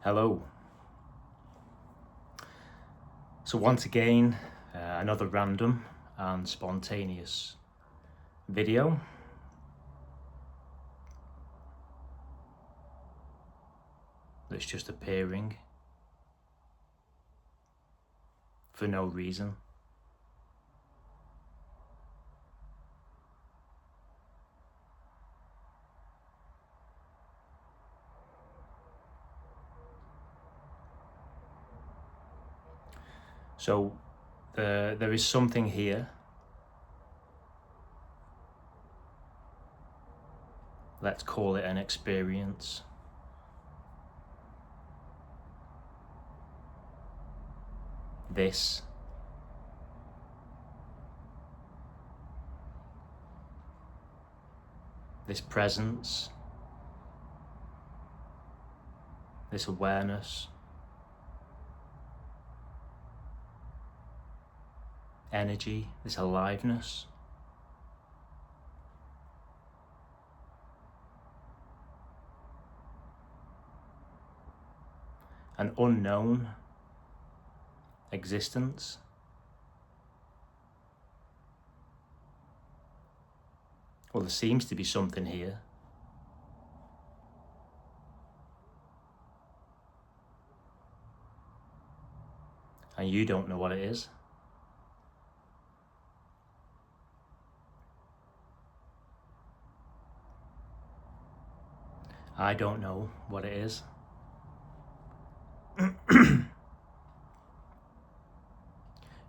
Hello. So once again, another random and spontaneous video. That's just appearing for no reason. So there is something here. Let's call it an experience. This presence, this awareness, energy, this aliveness. An unknown existence. Well, there seems to be something here. And you don't know what it is. I don't know what it is.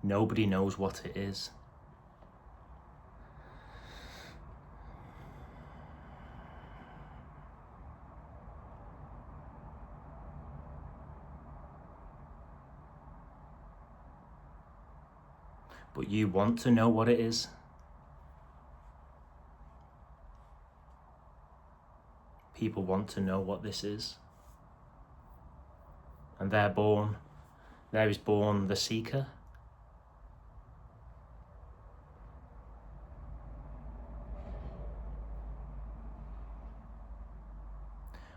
Nobody knows what it is. But you want to know what it is. People want to know what this is. And there is born the seeker.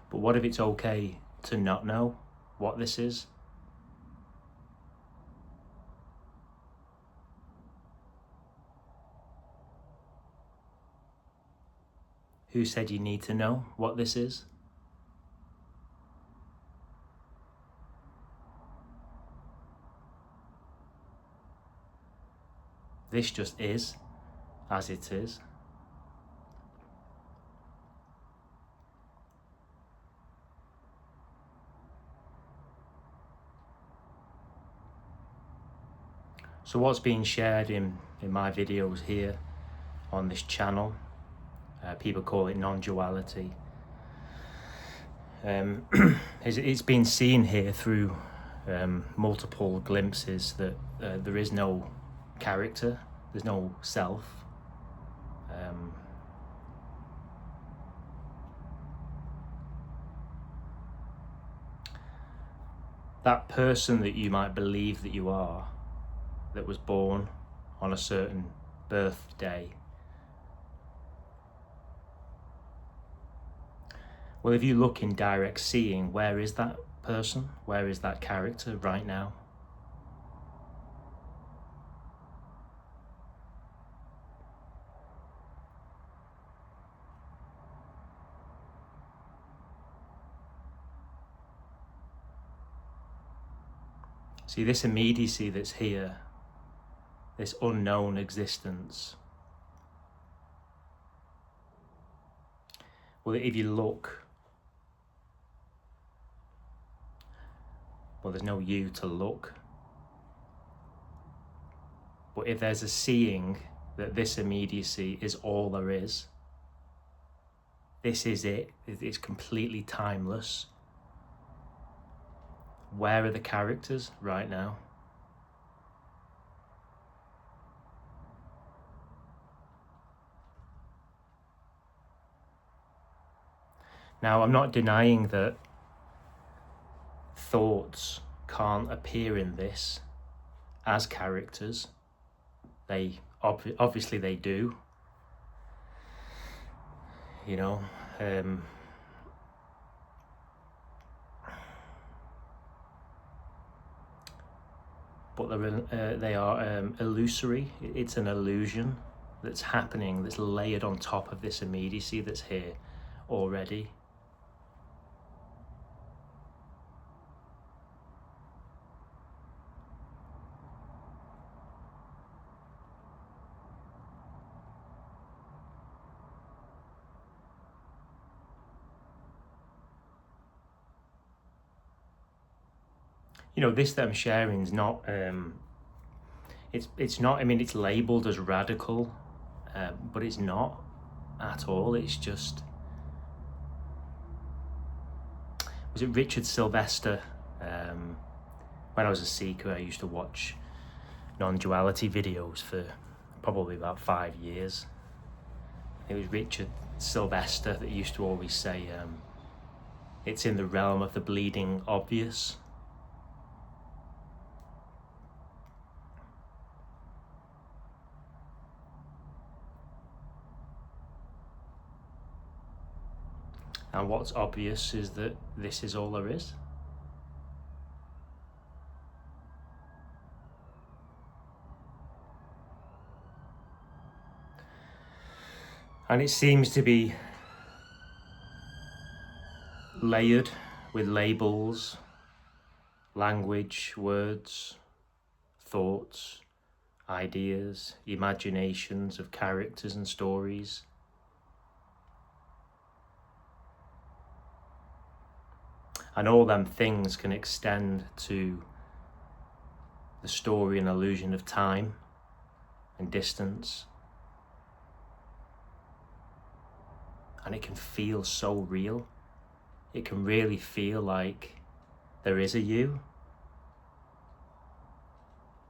But what if it's okay to not know what this is? Who said you need to know what this is? This just is as it is. So what's being shared in my videos here on this channel, people call it non-duality. It's been seen here through multiple glimpses that there is no character, there's no self. That person that you might believe that you are, that was born on a certain birthday. Well, if you look in direct seeing, where is that person? Where is that character right now? See, this immediacy that's here, this unknown existence. Well, if you look, well, there's no you to look. But if there's a seeing that this immediacy is all there is, this is it, it's completely timeless. Where are the characters right now? Now, I'm not denying that thoughts can't appear in this as characters. They obviously they do. You know, but they are illusory. It's an illusion that's happening, that's layered on top of this immediacy that's here already. You know, this that I'm sharing is not, it's not, I mean, it's labeled as radical, but it's not at all. It's just, was it Richard Sylvester? When I was a seeker, I used to watch Non-Duality videos for probably about 5 years. It was Richard Sylvester that used to always say, it's in the realm of the bleeding obvious. And what's obvious is that this is all there is. And it seems to be layered with labels, language, words, thoughts, ideas, imaginations of characters and stories. And all them things can extend to the story and illusion of time and distance. And it can feel so real. It can really feel like there is a you,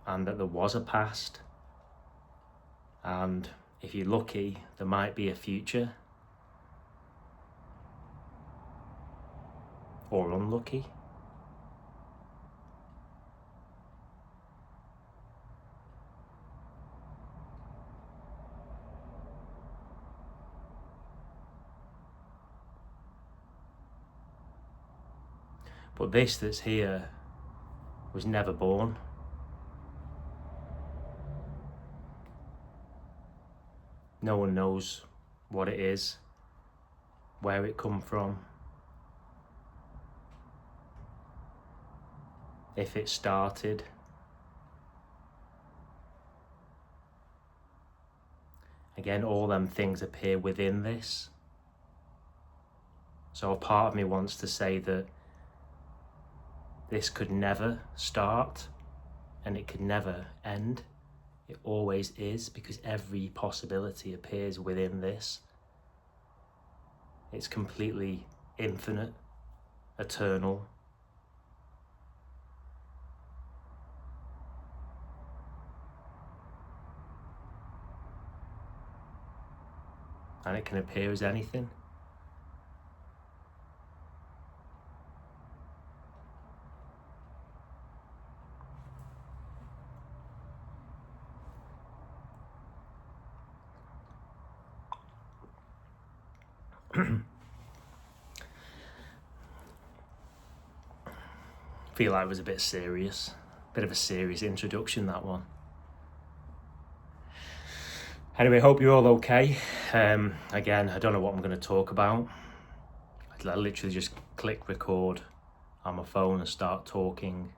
and that there was a past, and if you're lucky, there might be a future, or unlucky. But this that's here was never born. No one knows what it is, where it come from, if it started. Again, all them things appear within this. So a part of me wants to say that this could never start and it could never end. It always is, because every possibility appears within this. It's completely infinite, eternal. And it can appear as anything. Feel like it was a bit serious, bit of a serious introduction, that one. Anyway, hope you're all okay. Again, I don't know what I'm going to talk about. I literally just click record on my phone and start talking,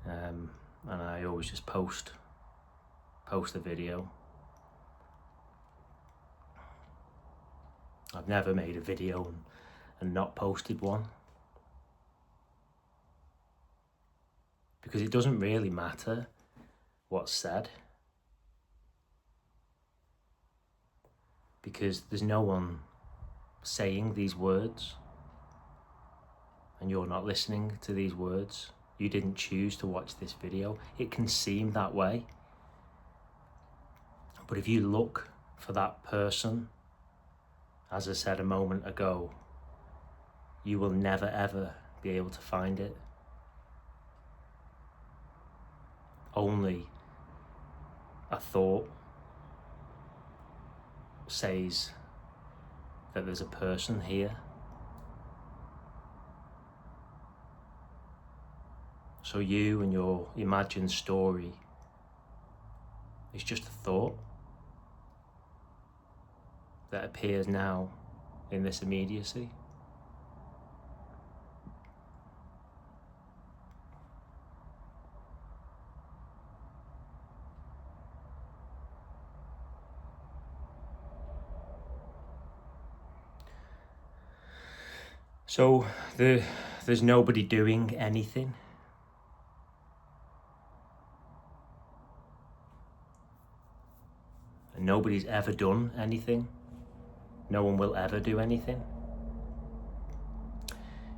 and I always just post the video. I've never made a video and not posted one, because it doesn't really matter what's said, because there's no one saying these words, and you're not listening to these words. You didn't choose to watch this video. It can seem that way, but if you look for that person, as I said a moment ago, you will never ever be able to find it. Only a thought says that there's a person here. So you and your imagined story is just a thought that appears now in this immediacy. So there's nobody doing anything. And nobody's ever done anything. No one will ever do anything.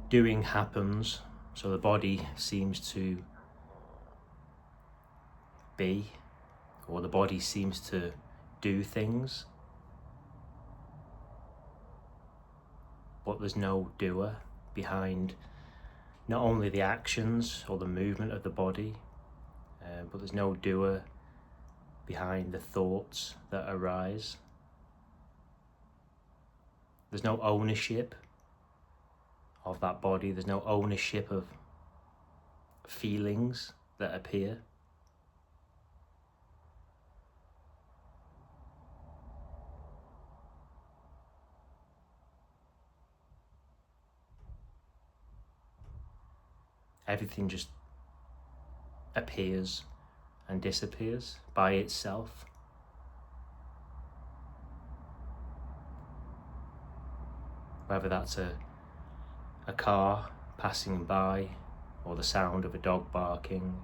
Doing happens, so the body seems to be, or the body seems to do things, but there's no doer behind not only the actions or the movement of the body, but there's no doer behind the thoughts that arise. There's no ownership of that body. There's no ownership of feelings that appear. Everything just appears and disappears by itself. Whether that's a car passing by, or the sound of a dog barking.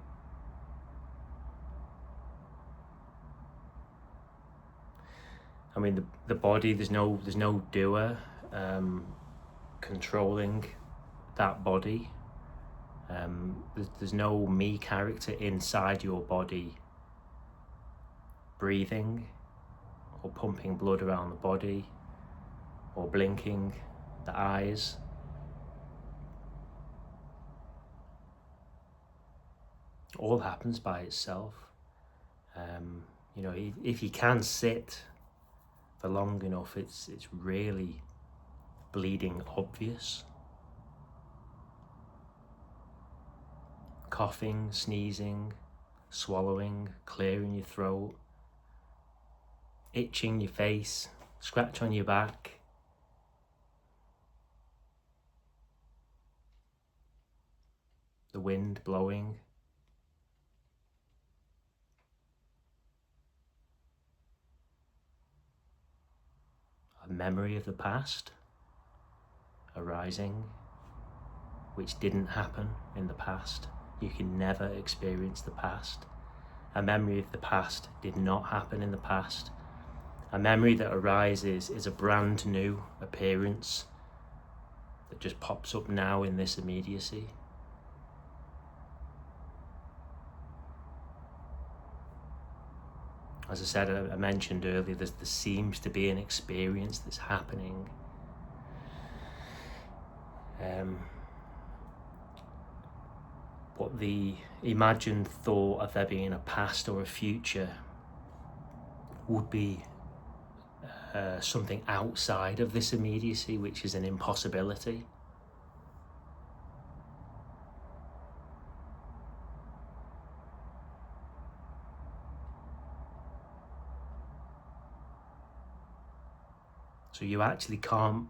I mean, the body, there's no doer controlling that body. There's no me character inside your body breathing or pumping blood around the body or blinking the eyes. All happens by itself. If you can sit for long enough, it's really bleeding obvious. Coughing, sneezing, swallowing, clearing your throat, itching your face, scratch on your back. The wind blowing. A memory of the past arising, which didn't happen in the past. You can never experience the past. A memory of the past did not happen in the past. A memory that arises is a brand new appearance that just pops up now in this immediacy. As I said, I mentioned earlier, there seems to be an experience that's happening. But the imagined thought of there being a past or a future would be something outside of this immediacy, which is an impossibility. So you actually can't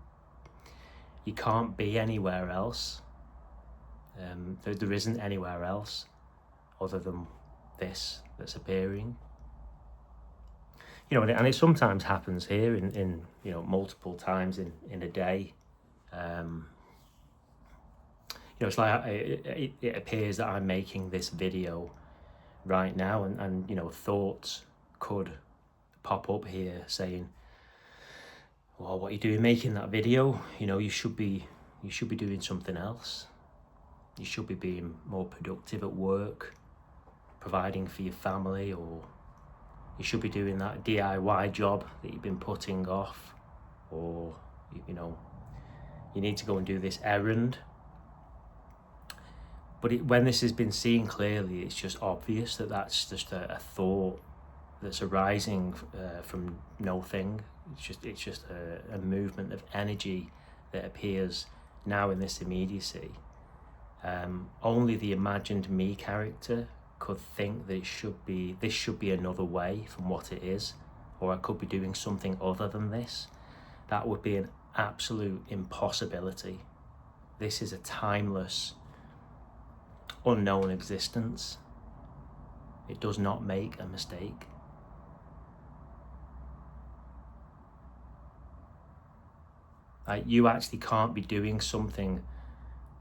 be anywhere else. There isn't anywhere else other than this that's appearing. And it sometimes happens here in multiple times in a day. It's like it appears that I'm making this video right now, and thoughts could pop up here saying, well, what are you doing making that video? You should be doing something else. You should be being more productive at work, providing for your family, or you should be doing that DIY job that you've been putting off, or you need to go and do this errand. But when this has been seen clearly, it's just obvious that that's just a thought that's arising from nothing. It's just a movement of energy that appears now in this immediacy. Only the imagined me character could think that this should be another way from what it is, or I could be doing something other than this. That would be an absolute impossibility. This is a timeless, unknown existence. It does not make a mistake. You actually can't be doing something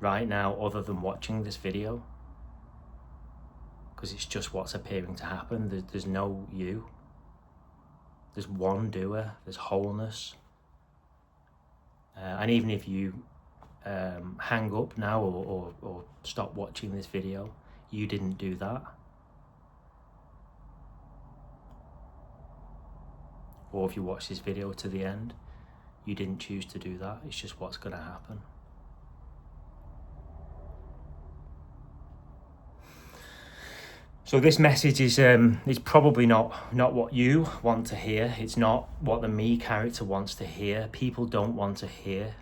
right now other than watching this video, because it's just what's appearing to happen. There's no you. There's one doer. There's wholeness. And even if you hang up now or stop watching this video, you didn't do that. Or if you watch this video to the end, you didn't choose to do that. It's just what's going to happen. So this message is probably not what you want to hear. It's not what the me character wants to hear. People don't want to hear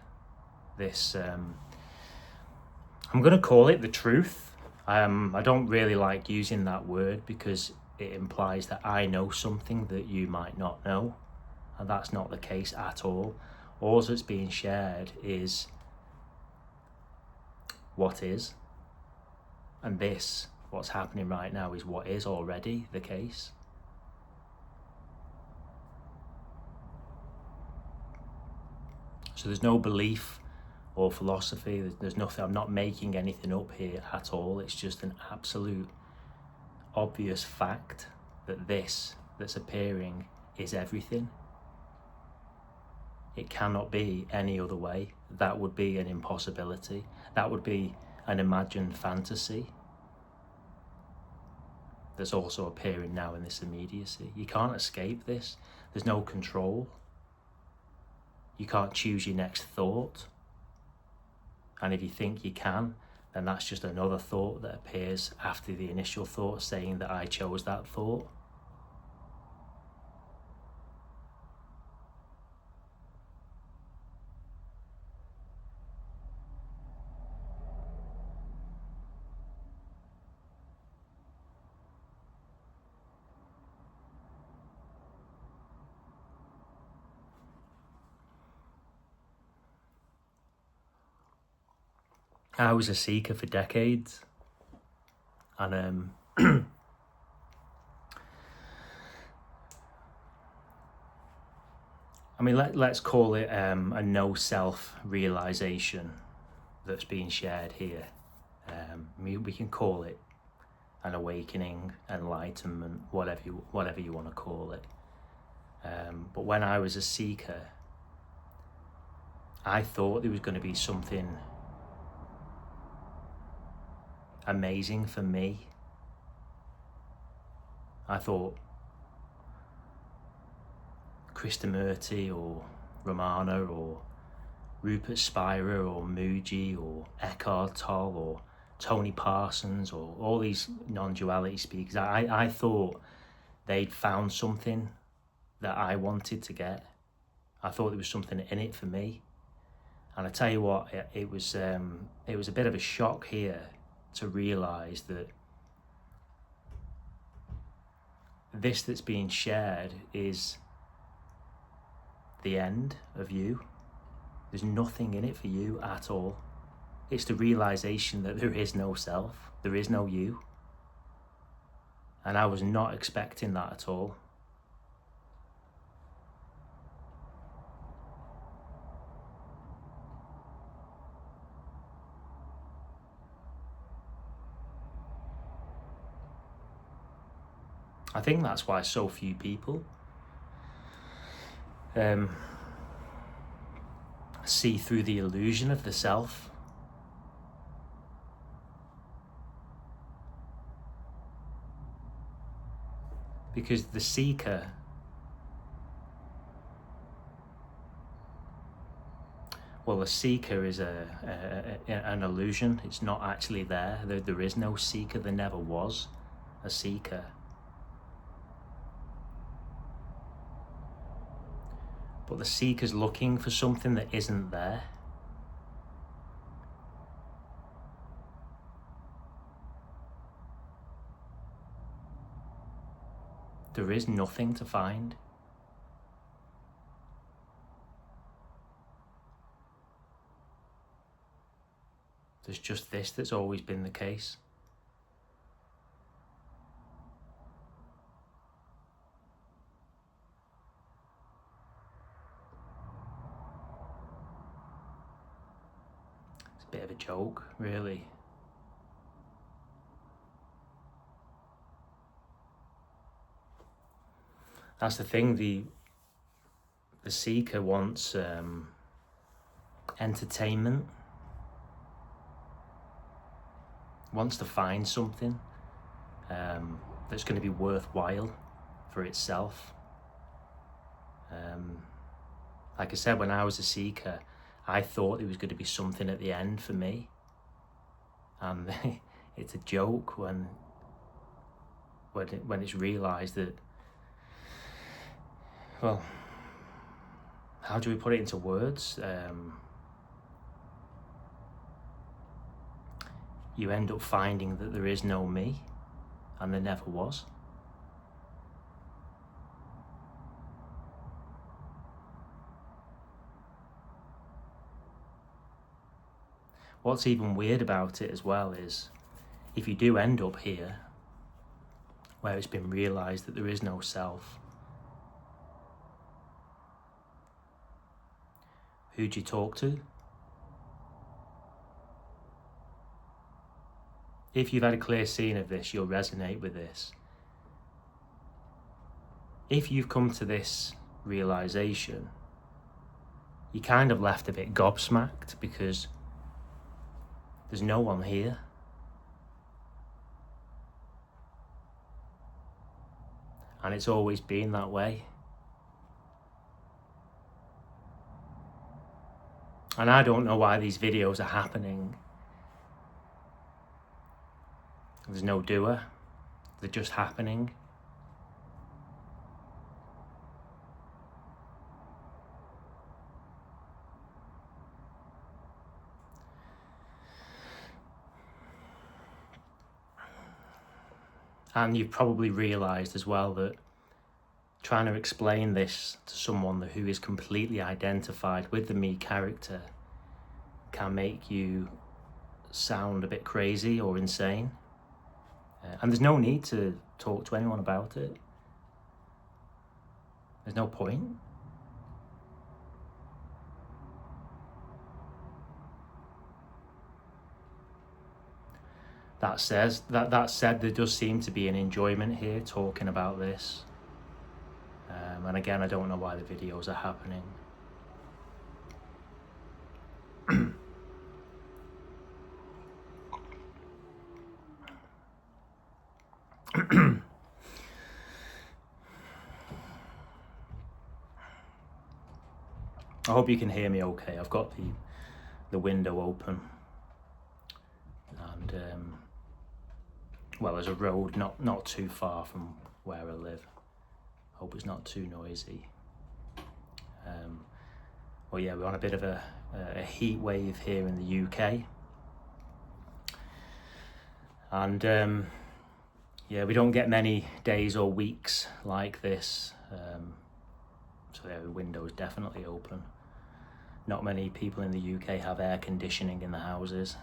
this. I'm going to call it the truth. I don't really like using that word because it implies that I know something that you might not know, and that's not the case at all. All that's being shared is what is, and this, what's happening right now, is what is already the case. So there's no belief or philosophy, there's nothing, I'm not making anything up here at all. It's just an absolute obvious fact that this that's appearing is everything. It cannot be any other way. That would be an impossibility. That would be an imagined fantasy that's also appearing now in this immediacy. You can't escape this. There's no control. You can't choose your next thought. And if you think you can, then that's just another thought that appears after the initial thought saying that I chose that thought. I was a seeker for decades, and I mean, let's call it a no self realization that's being shared here. We can call it an awakening, enlightenment, whatever you want to call it. But when I was a seeker, I thought there was going to be something amazing for me. I thought Krishnamurti or Ramana or Rupert Spira or Mooji or Eckhart Tolle or Tony Parsons or all these non-duality speakers, I thought they'd found something that I wanted to get. I thought there was something in it for me. And I tell you what, it was a bit of a shock here to realise that this that's being shared is the end of you. There's nothing in it for you at all. It's the realisation that there is no self, there is no you. And I was not expecting that at all. I think that's why so few people see through the illusion of the self. Because the seeker is an illusion. It's not actually there. There is no seeker. There never was a seeker. But the seeker's looking for something that isn't there. there is nothing to find. There's just this that's always been the case. It's a bit of a joke, really. That's the thing, the seeker wants entertainment, wants to find something that's going to be worthwhile for itself. Like I said, when I was a seeker, I thought there was going to be something at the end for me, and it's a joke when it's realised that, well, how do we put it into words? You end up finding that there is no me, and there never was. What's even weird about it as well is, if you do end up here, where it's been realised that there is no self, who do you talk to? If you've had a clear seeing of this, you'll resonate with this. If you've come to this realisation, you're kind of left a bit gobsmacked, because there's no one here. And it's always been that way. And I don't know why these videos are happening. There's no doer. They're just happening. And you've probably realised as well that trying to explain this to someone who is completely identified with the me character can make you sound a bit crazy or insane. And there's no need to talk to anyone about it. There's no point. That said, there does seem to be an enjoyment here talking about this. And again, I don't know why the videos are happening. I hope you can hear me okay. I've got the window open, and well, there's a road not too far from where I live. Hope it's not too noisy. Well, yeah, we're on a bit of a heat wave here in the UK, and yeah, we don't get many days or weeks like this. So yeah, the window is definitely open. Not many people in the UK have air conditioning in the houses.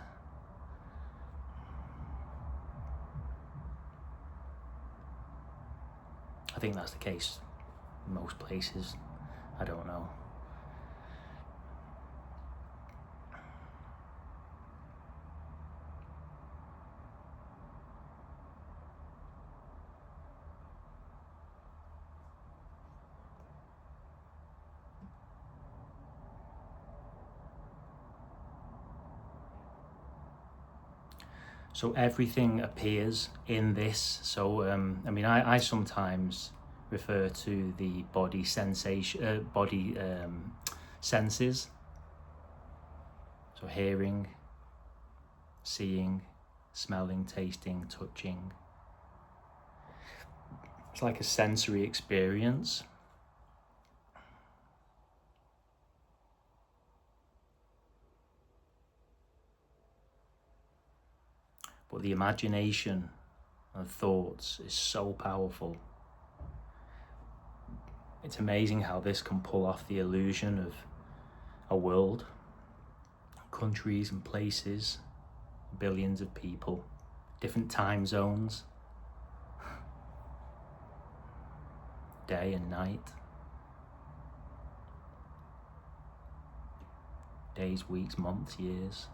I think that's the case in most places. I don't know. So everything appears in this. So I mean, I sometimes refer to the body sensation, senses. So hearing, seeing, smelling, tasting, touching. It's like a sensory experience. But the imagination and thoughts is so powerful. It's amazing how this can pull off the illusion of a world, countries and places, billions of people, different time zones, day and night, days, weeks, months, years,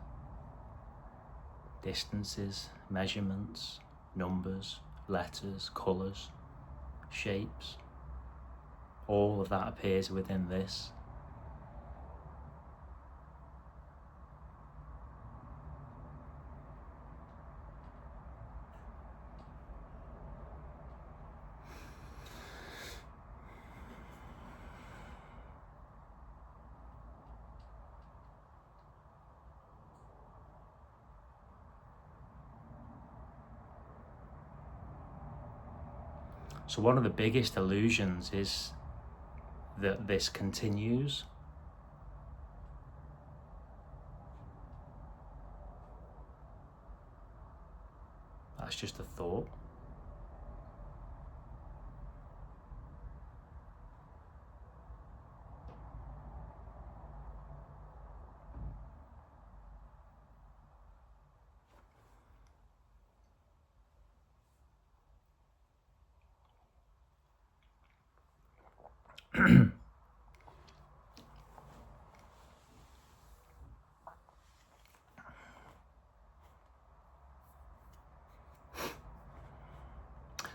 distances, measurements, numbers, letters, colours, shapes. All of that appears within this. So one of the biggest illusions is that this continues. That's just a thought.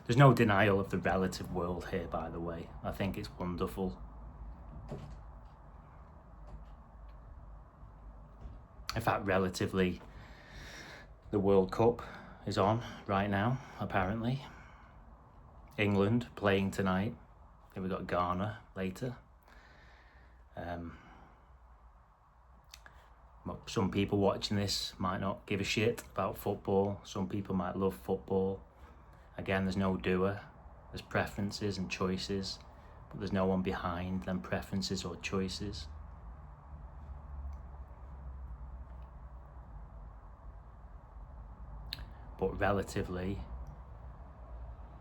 There's no denial of the relative world here, by the way. I think it's wonderful. In fact, relatively, the World Cup is on right now, apparently. England playing tonight. Then we've got Ghana later. Some people watching this might not give a shit about football. Some people might love football. Again, there's no doer. There's preferences and choices, but there's no one behind them preferences or choices. But relatively,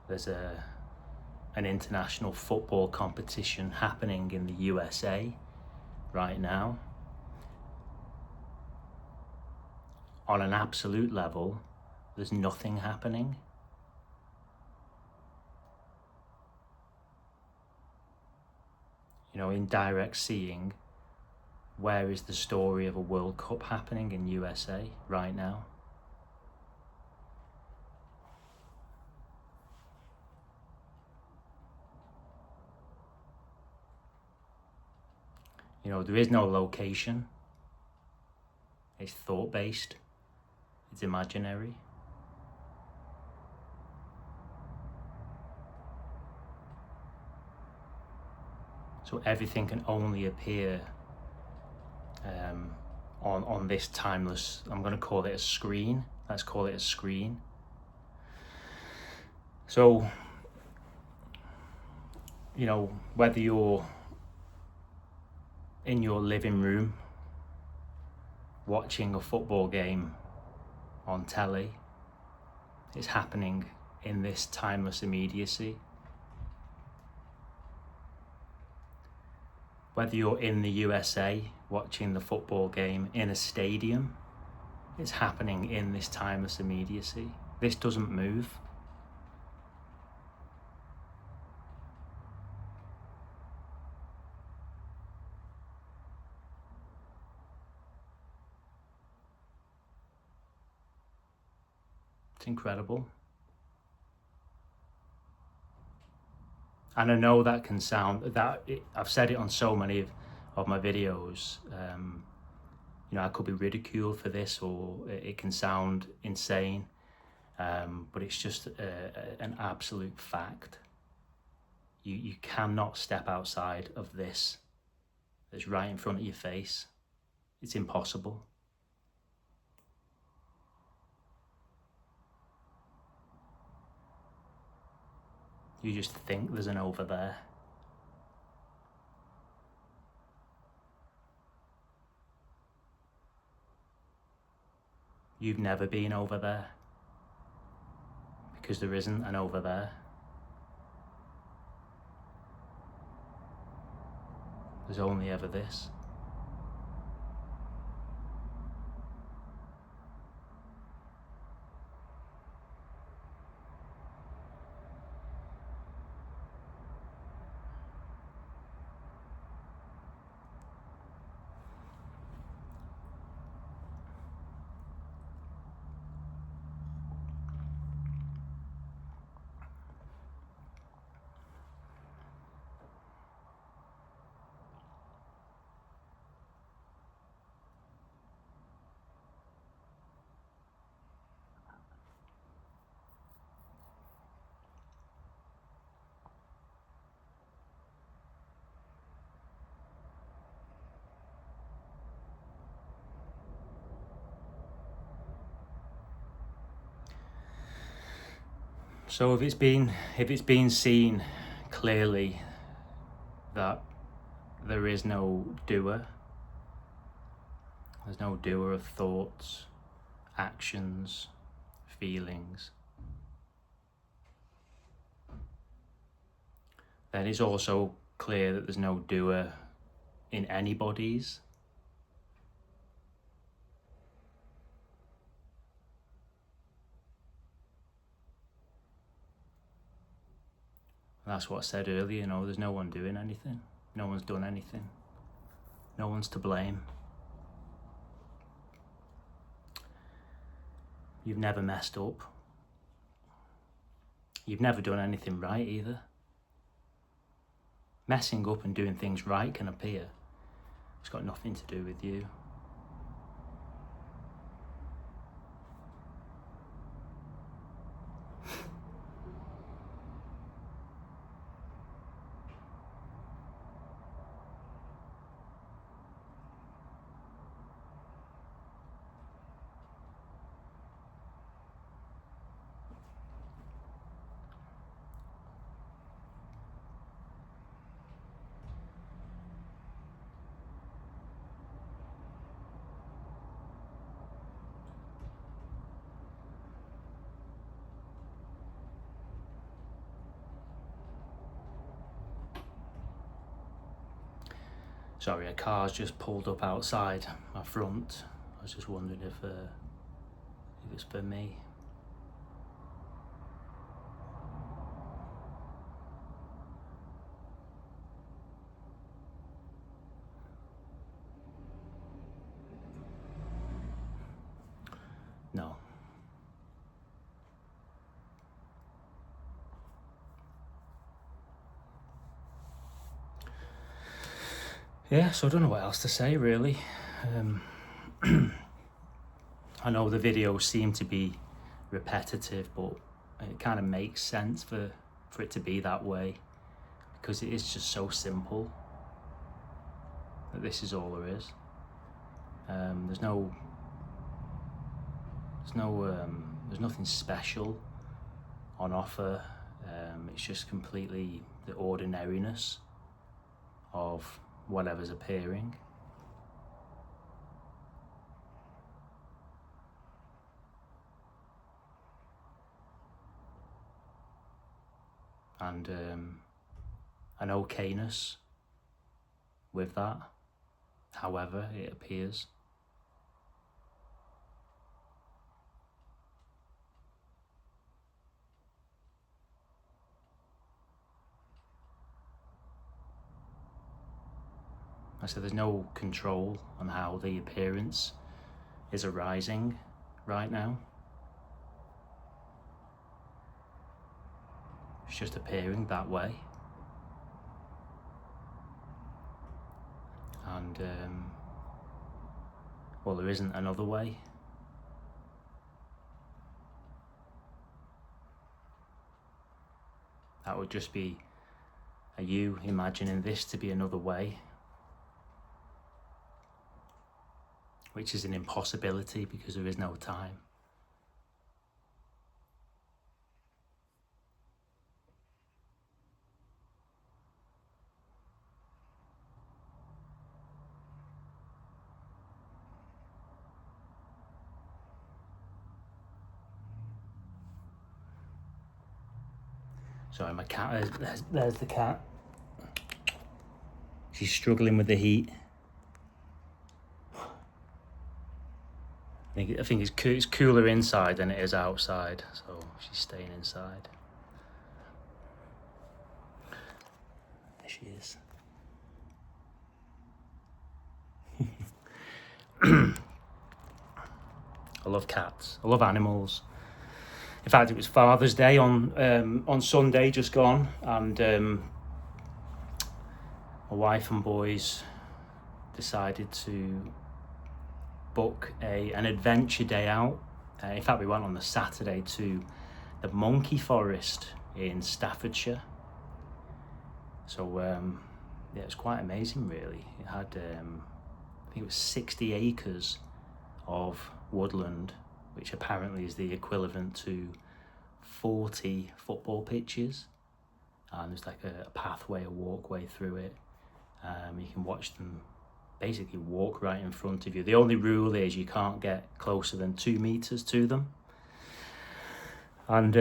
there's an international football competition happening in the USA right now. On an absolute level, there's nothing happening. You know, in direct seeing, where is the story of a World Cup happening in USA right now? You know, there is no location. It's thought-based. It's imaginary. So everything can only appear on this timeless, I'm going to call it a screen. Let's call it a screen. So, you know, whether you're in your living room watching a football game on telly, it's happening in this timeless immediacy. Whether you're in the USA watching the football game in a stadium, it's happening in this timeless immediacy. This doesn't move. It's incredible. And I know that can sound, I've said it on so many of my videos, you know, I could be ridiculed for this, or it can sound insane, but it's just an absolute fact. You cannot step outside of this that's right in front of your face. It's impossible. You just think there's an over there. You've never been over there, because there isn't an over there. There's only ever this. So if it's been seen clearly that there is no doer, there's no doer of thoughts, actions, feelings, then it's also clear that there's no doer in anybody's. That's what I said earlier, there's no one doing anything. No one's done anything. No one's to blame. You've never messed up. You've never done anything right either. Messing up and doing things right can appear. It's got nothing to do with you. Sorry, a car's just pulled up outside my front. I was just wondering if it's for me. No. Yeah, so I don't know what else to say really. I know the videos seem to be repetitive, but it kind of makes sense for it to be that way, because it is just so simple that this is all there is. There's nothing special on offer. It's just completely the ordinariness of whatever's appearing. And an okayness with that, however it appears. So there's no control on how the appearance is arising right now. It's just appearing that way. And, well, there isn't another way. That would just be you imagining this to be another way, which is an impossibility because there is no time. Sorry, my cat, there's the cat. She's struggling with the heat. I think it's cooler inside than it is outside, so she's staying inside. There she is. I love cats. I love animals. In fact, it was Father's Day on Sunday, just gone, and my wife and boys decided to book an adventure day out. In fact, we went on the Saturday to the monkey forest in Staffordshire. So yeah, it was quite amazing, really. It had I think it was 60 acres of woodland, which apparently is the equivalent to 40 football pitches. And there's like a pathway, a walkway through it. You can watch them basically walk right in front of you. The only rule is you can't get closer than 2 meters to them. And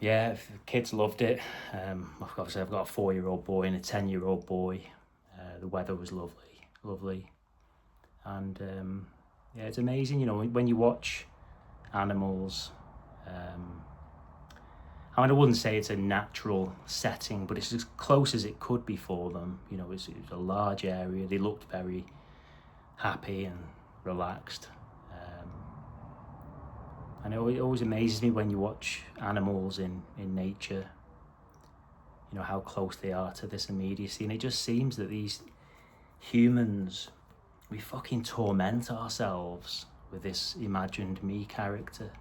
yeah, the kids loved it. Obviously I've got a 4-year-old boy and a 10-year-old boy. The weather was lovely. And yeah, it's amazing, you know, when you watch animals. I mean, I wouldn't say it's a natural setting, but it's as close as it could be for them. You know, it was a large area. They looked very happy and relaxed. And it always amazes me when you watch animals in nature, you know, how close they are to this immediacy. And it just seems that these humans, we fucking torment ourselves with this imagined me character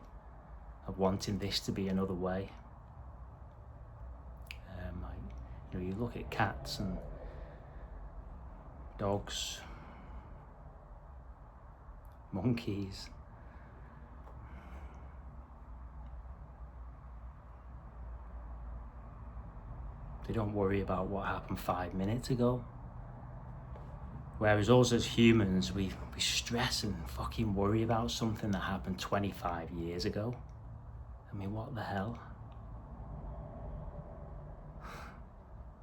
of wanting this to be another way. You know, you look at cats and dogs, monkeys. They don't worry about what happened 5 minutes ago. Whereas us as humans, we stress and fucking worry about something that happened 25 years ago. I mean, what the hell?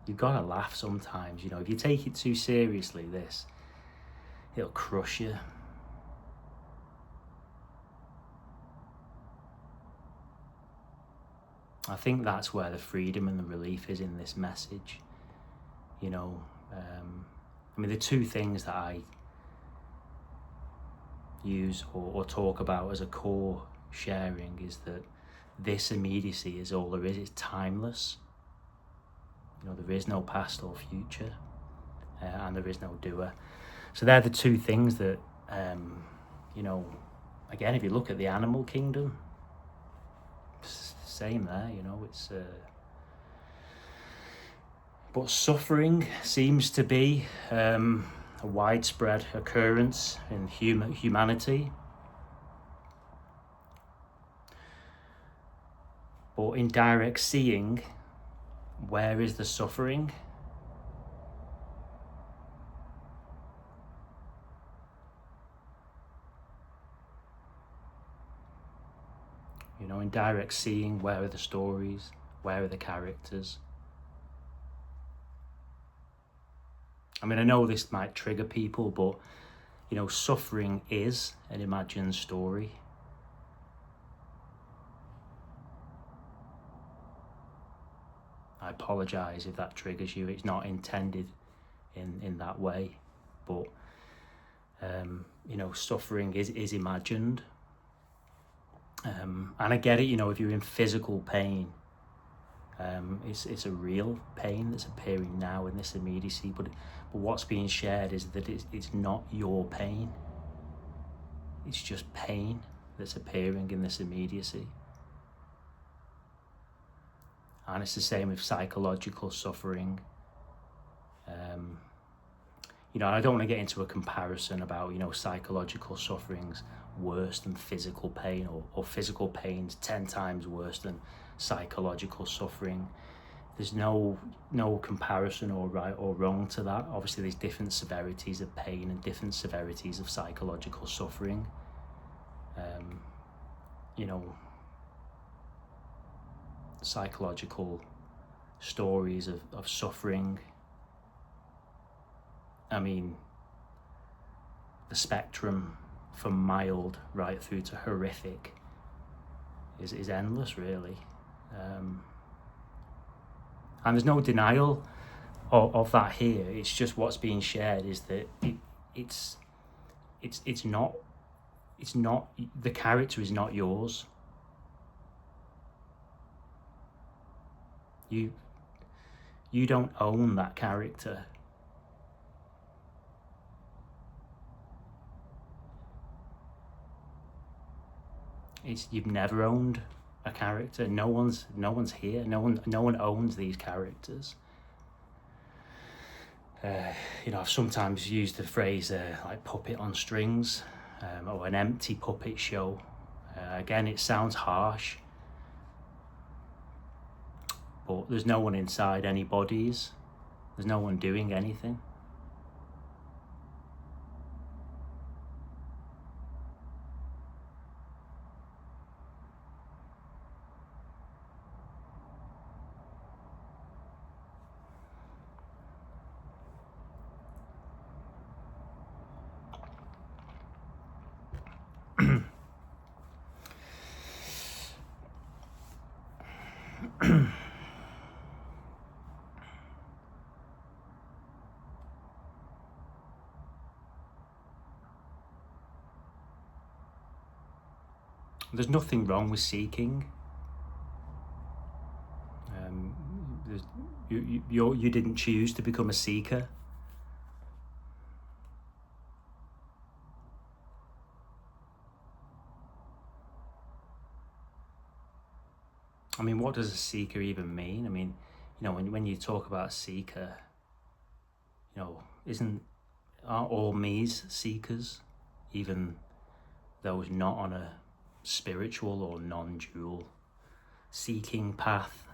You've got to laugh sometimes, you know. If you take it too seriously, it'll crush you. I think that's where the freedom and the relief is in this message. You know, I mean, the two things that I use or talk about as a core sharing is that this immediacy is all there is. It's timeless. You know, there is no past or future, and there is no doer. So they're the two things that, you know, again, if you look at the animal kingdom, same there, you know, it's... But suffering seems to be a widespread occurrence in humanity. But in direct seeing, where is the suffering? You know, in direct seeing, where are the stories? Where are the characters? I mean, I know this might trigger people, but, you know, suffering is an imagined story. I apologise if that triggers you. It's not intended in that way, but you know, suffering is imagined, and I get it. You know, if you're in physical pain, it's a real pain that's appearing now in this immediacy. But what's being shared is that it's not your pain. It's just pain that's appearing in this immediacy. And it's the same with psychological suffering. You know, I don't want to get into a comparison about, you know, psychological suffering's worse than physical pain, or physical pain's 10 times worse than psychological suffering. There's no comparison or right or wrong to that. Obviously, there's different severities of pain and different severities of psychological suffering. You know, psychological stories of suffering I mean, the spectrum from mild right through to horrific is endless, really. And there's no denial of that here. It's just what's being shared is that it's not the character is not yours. You don't own that character. You've never owned a character. No one's here. No one owns these characters. I've sometimes used the phrase like puppet on strings, or an empty puppet show. Again, it sounds harsh, but there's no one inside any bodies. There's no one doing anything. There's nothing wrong with seeking. You didn't choose to become a seeker. I mean, what does a seeker even mean? I mean, when you talk about a seeker, aren't all me's seekers, even those not on a spiritual or non-dual seeking path?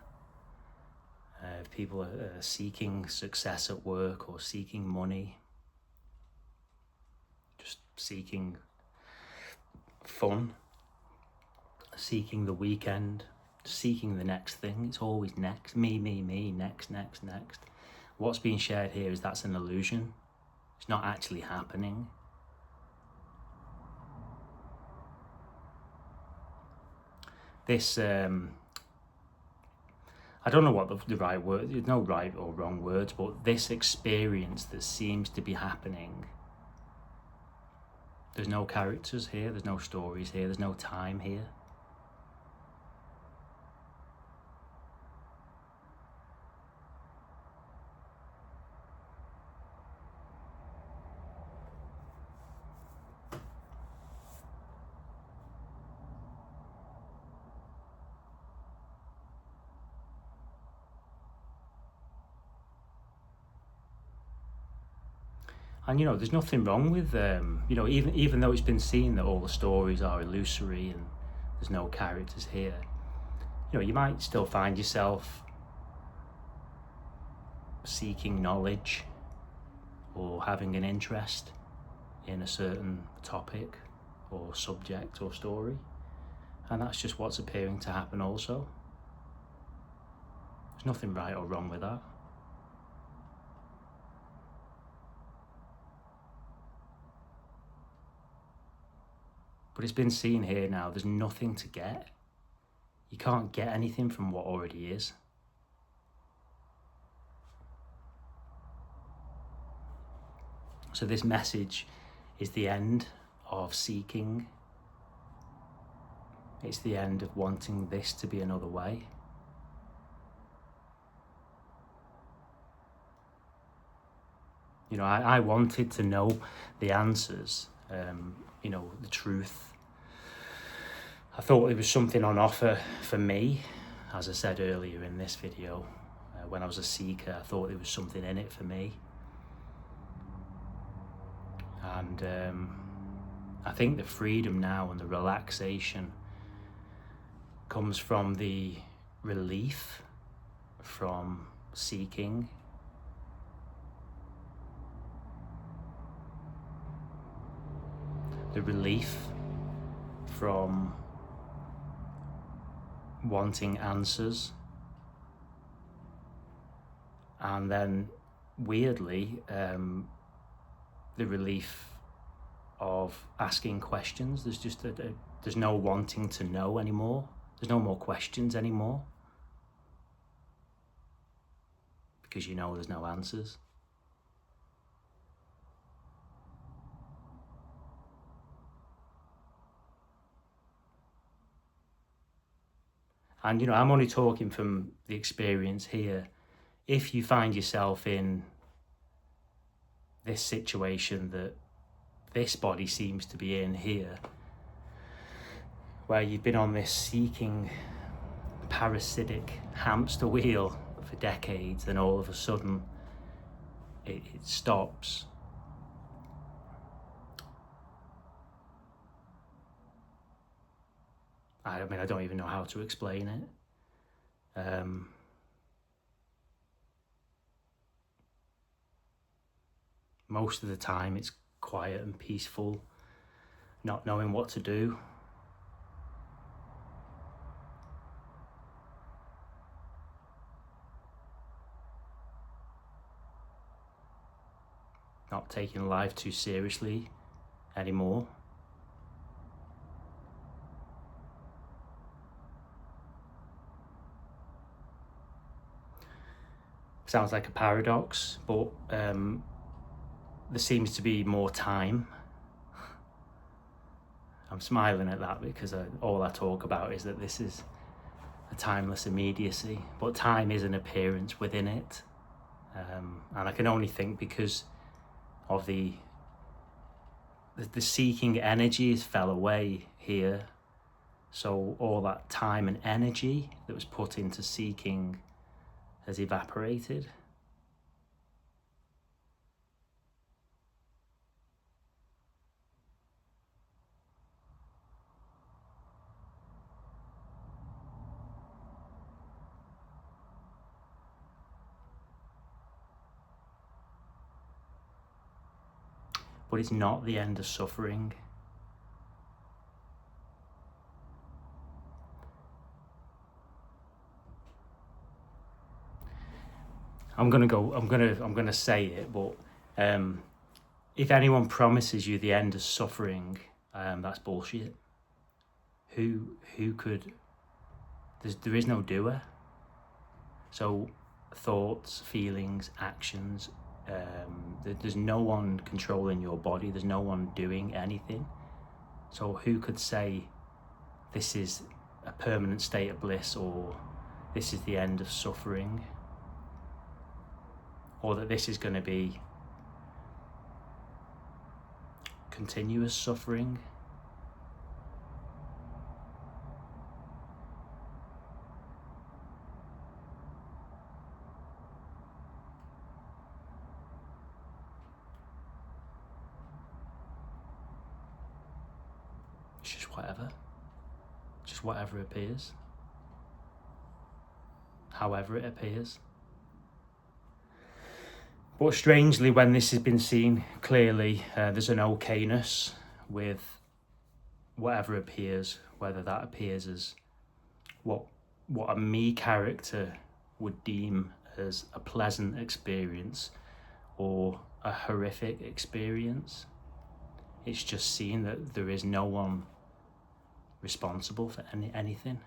If people are seeking success at work or seeking money, just seeking fun, seeking the weekend, seeking the next thing, it's always next, me, next. What's being shared here is that's an illusion. It's not actually happening. This, I don't know what the right word, there's no right or wrong words, but this experience that seems to be happening, there's no characters here, there's no stories here, there's no time here. And there's nothing wrong with even though it's been seen that all the stories are illusory and there's no characters here, you might still find yourself seeking knowledge or having an interest in a certain topic or subject or story, and that's just what's appearing to happen also. There's nothing right or wrong with that. But it's been seen here now, there's nothing to get. You can't get anything from what already is. So this message is the end of seeking. It's the end of wanting this to be another way. I wanted to know the answers, the truth. I thought there was something on offer for me, as I said earlier in this video. When I was a seeker, I thought there was something in it for me. And I think the freedom now and the relaxation comes from the relief from seeking. The relief from wanting answers, and then weirdly the relief of asking questions. There's just there's no wanting to know anymore. There's no more questions anymore, because you know there's no answers. And I'm only talking from the experience here. If you find yourself in this situation that this body seems to be in here, where you've been on this seeking parasitic hamster wheel for decades, and all of a sudden it stops. I don't even know how to explain it. Most of the time it's quiet and peaceful, not knowing what to do. Not taking life too seriously anymore. Sounds like a paradox, but there seems to be more time. I'm smiling at that because all I talk about is that this is a timeless immediacy, but time is an appearance within it. And I can only think because of the seeking energies fell away here. So all that time and energy that was put into seeking has evaporated. But it's not the end of suffering. I'm gonna say it, but if anyone promises you the end of suffering, that's bullshit. Who could? There is no doer. So thoughts, feelings, actions. There's no one controlling your body. There's no one doing anything. So who could say this is a permanent state of bliss, or this is the end of suffering, or that this is going to be continuous suffering? It's just whatever appears, however it appears. But strangely, when this has been seen clearly, there's an okayness with whatever appears, whether that appears as what a me character would deem as a pleasant experience or a horrific experience. It's just seen that there is no one responsible for anything.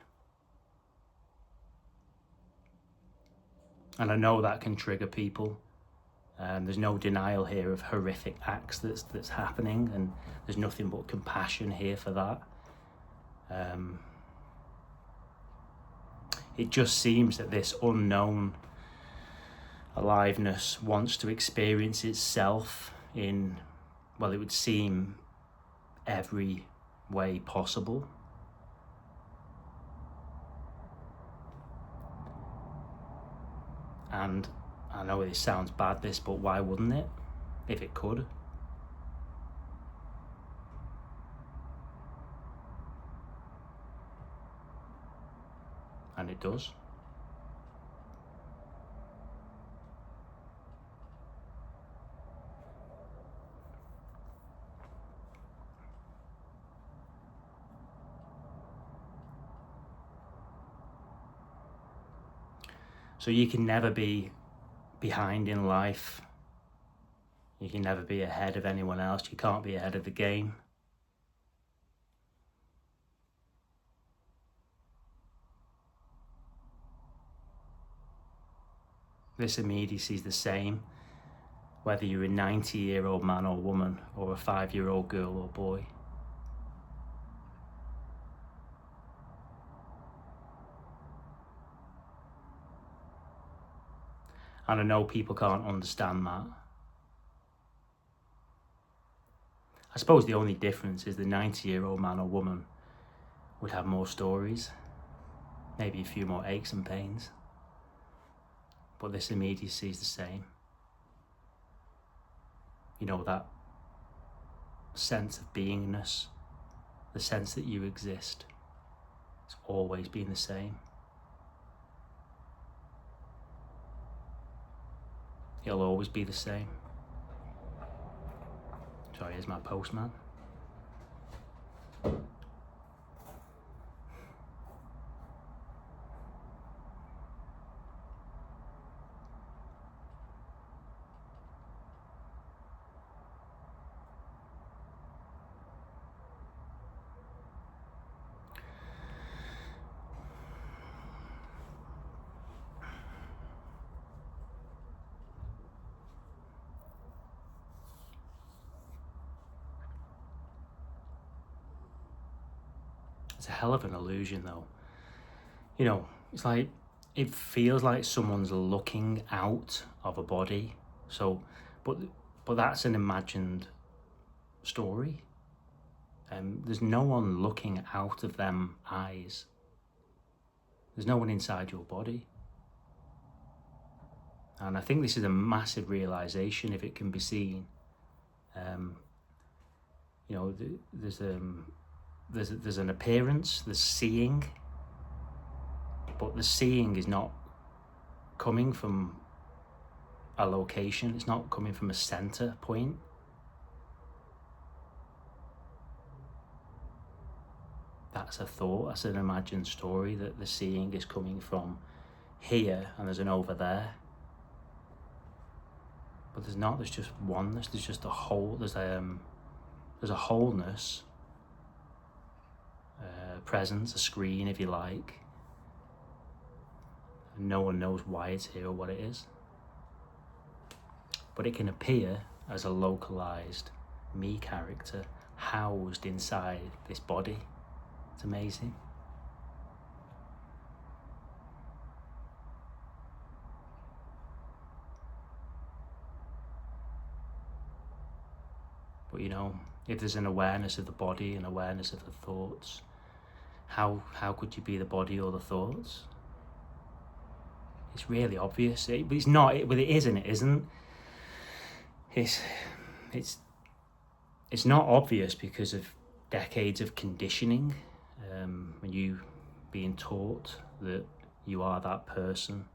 And I know that can trigger people. There's no denial here of horrific acts that's happening, and there's nothing but compassion here for that. It just seems that this unknown aliveness wants to experience itself in, well, it would seem every way possible. And I know it sounds bad, but why wouldn't it, if it could? And it does. So you can never be behind in life. You can never be ahead of anyone else. You can't be ahead of the game. This immediacy is the same, whether you're a 90-year-old man or woman, or a 5-year-old girl or boy. And I know people can't understand that. I suppose the only difference is the 90-year-old man or woman would have more stories, maybe a few more aches and pains. But this immediacy is the same. You know, that sense of beingness, the sense that you exist, it's always been the same. It'll always be the same. Sorry, here's my postman. It's a hell of an illusion though. You know, it's like, it feels like someone's looking out of a body. So, but that's an imagined story. There's no one looking out of them eyes. There's no one inside your body. And I think this is a massive realization if it can be seen. You know, there's an appearance, there's seeing, but the seeing is not coming from a location, it's not coming from a center point. That's a thought, that's an imagined story, that the seeing is coming from here and there's an over there. But there's not, there's just oneness, there's just a whole, there's a wholeness, presence, a screen if you like. No one knows why it's here or what it is. But it can appear as a localized me character housed inside this body. It's amazing. But you know, if there's an awareness of the body, an awareness of the thoughts, how could you be the body or the thoughts? It's really obvious, but it's not. But it is and it isn't. It's not obvious because of decades of conditioning. When you being taught that you are that person,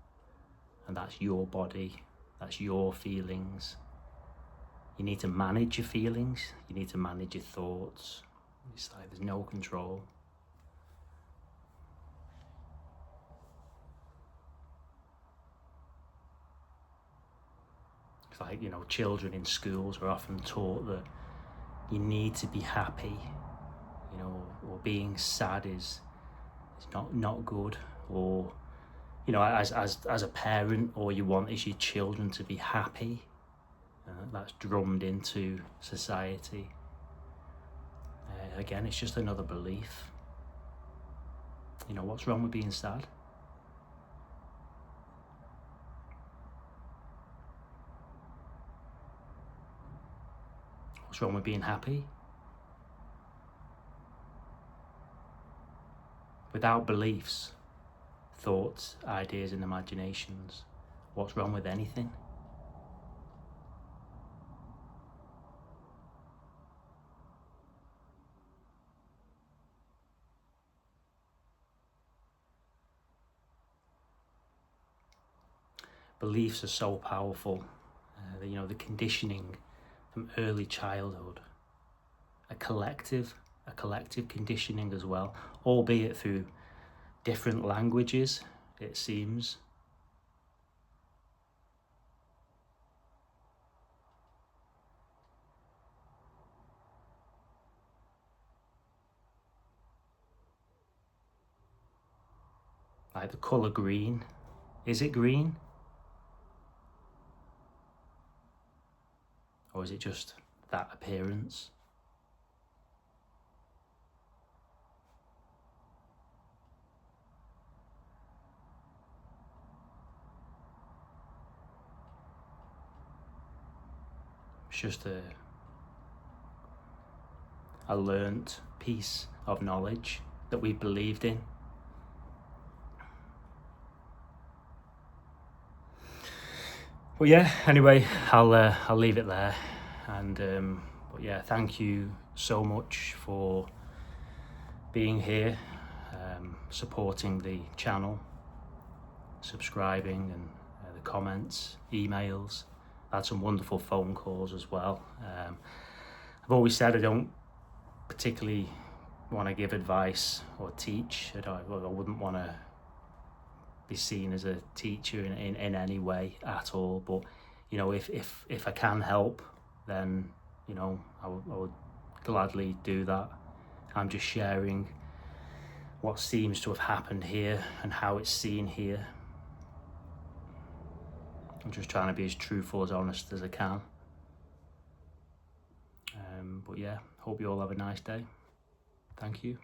and that's your body, that's your feelings. You need to manage your feelings. You need to manage your thoughts. It's like there's no control. It's like, you know, children in schools are often taught that you need to be happy, you know, or being sad is not good, or, you know, as a parent, all you want is your children to be happy. That's drummed into society. Again, it's just another belief. You know, what's wrong with being sad? What's wrong with being happy? Without beliefs, thoughts, ideas and imaginations, what's wrong with anything? Beliefs are so powerful. You know, the conditioning from early childhood, a collective conditioning as well, albeit through different languages, it seems. Like the colour green. Is it green? Or is it just that appearance? It's just a learnt piece of knowledge that we believed in. Well, yeah, anyway, I'll leave it there. And but yeah, thank you so much for being here, supporting the channel, subscribing, and the comments, emails. I had some wonderful phone calls as well. I've always said I don't particularly want to give advice or teach. I wouldn't want to be seen as a teacher in any way at all, but you know, if I can help, then you know, I would gladly do that. I'm just sharing what seems to have happened here and how it's seen here. I'm just trying to be as truthful, as honest as I can. But yeah, hope you all have a nice day. Thank you.